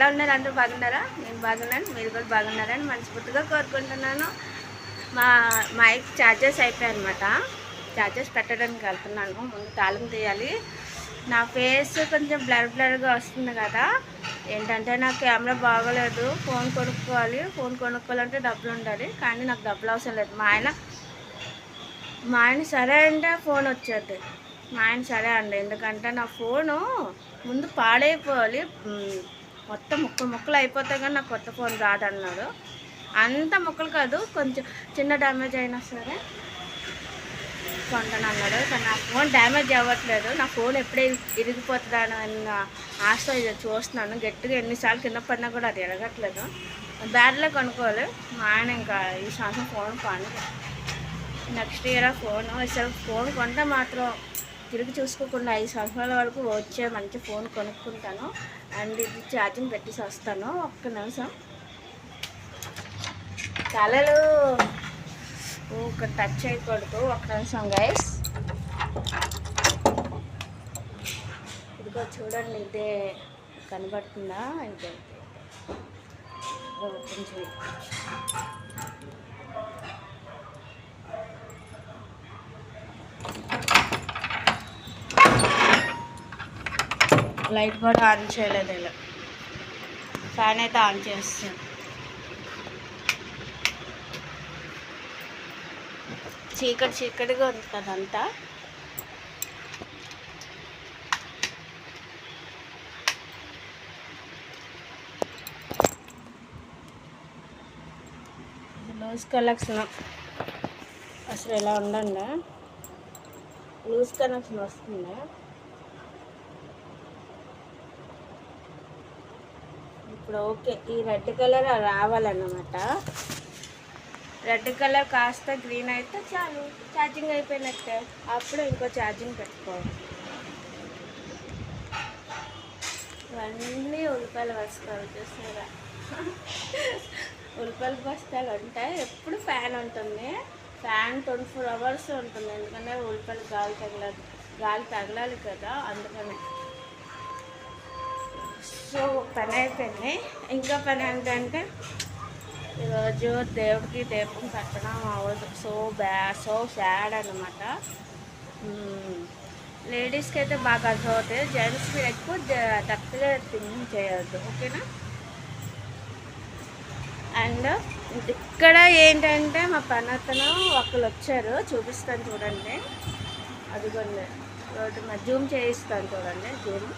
ఎలా ఉన్నారు? అందరూ బాగున్నారా? నేను బాగున్నాను, మీరు కూడా బాగున్నారని మనస్ఫూర్తిగా కోరుకుంటున్నాను. మా మైక్ ఛార్జెస్ అయిపోయాయి అనమాట. ఛార్జెస్ పెట్టడానికి వెళ్తున్నాను. ముందు తాళం తీయాలి. నా ఫేస్ కొంచెం బ్లర్గా వస్తుంది కదా, ఏంటంటే నా కెమెరా బాగోలేదు. ఫోన్ కొనుక్కోవాలంటే డబ్బులు ఉండాలి, కానీ నాకు డబ్బులు అవసరం లేదు. మా ఆయన సరే అంటే ఫోన్ వచ్చేది. మా ఆయన సరే అండి, ఎందుకంటే నా ఫోను ముందు పాడైపోవాలి, మొత్తం ముక్కలు అయిపోతాయి, కానీ నాకు కొత్త ఫోన్ రాదన్నాడు. అంత ముక్కలు కాదు, కొంచెం చిన్న డ్యామేజ్ అయినా సరే కొంటాను అన్నాడు. కానీ నా ఫోన్ డ్యామేజ్ అవ్వట్లేదు. నా ఫోన్ ఎప్పుడే ఇరిగిపోతుందని అన్న ఆశతో చూస్తున్నాను. గట్టిగా ఎన్నిసార్లు కింద పడినా కూడా అది ఎరగట్లేదు. బ్యాడ్లో కొనుక్కోవాలి. మా ఆయన ఇంకా ఈ సంవత్సరం ఫోన్ కొను, నెక్స్ట్ ఇయర్ అసలు ఫోన్ కొంటే మాత్రం తిరిగి చూసుకోకుండా 5 సంవత్సరాల వరకు వచ్చే మంచి ఫోన్ కొనుక్కుంటాను. అండ్ ఇది ఛార్జింగ్ పెట్టేసి వస్తాను. ఒక్క నిమిషం. తలలు ఒక టచ్ చేయకూడదు. ఒక్క నిమిషం గైస్. ఇదిగో చూడండి, ఇదే కనబడుతుందా? ఇదే కొంచెం లైట్ కూడా ఆన్ చేయలేదు. ఇలా ఫ్యాన్ అయితే ఆన్ చేస్తాను. చీకటిగా ఉంటుంది అంతా. లూజ్ కలెక్షన్ అసలు ఇలా ఉండండి, లూజ్ కనెక్షన్ వస్తుంది. ఇప్పుడు ఓకే, ఈ రెడ్ కలర్ రావాలన్నమాట. రెడ్ కలర్ కాస్త గ్రీన్ అయితే చాలు, ఛార్జింగ్ అయిపోయినట్టే. అప్పుడు ఇంకో ఛార్జింగ్ పెట్టుకోవాలి. ఇవన్నీ ఉల్లిపాయల బస్తాలు చూస్తారా? ఉల్లిపాయల బస్తాలు ఉంటాయి. ఎప్పుడు ఫ్యాన్ ఉంటుంది. ఫ్యాన్ 24 hours ఉంటుంది, ఎందుకంటే ఉల్లిపాయలు గాలి తగలాలి కదా, అందుకని. సో పని అయిపోయింది. ఇంకా పని ఏంటంటే ఈరోజు దేవుడికి దీపం పెట్టడం అవ్వదు. సో సాడ్ అనమాట. లేడీస్కి అయితే బాగా అర్థమవుతాయి, జెంట్స్కి ఎక్కువ తక్కువ థింకింగ్ చేయొద్దు, ఓకేనా? అండ్ ఇక్కడ ఏంటంటే మా పనతను ఒకళ్ళు వచ్చారు, చూపిస్తాను చూడండి. అదిగోండి రోడ్డు జూమ్ చేయిస్తాను చూడండి. జూమ్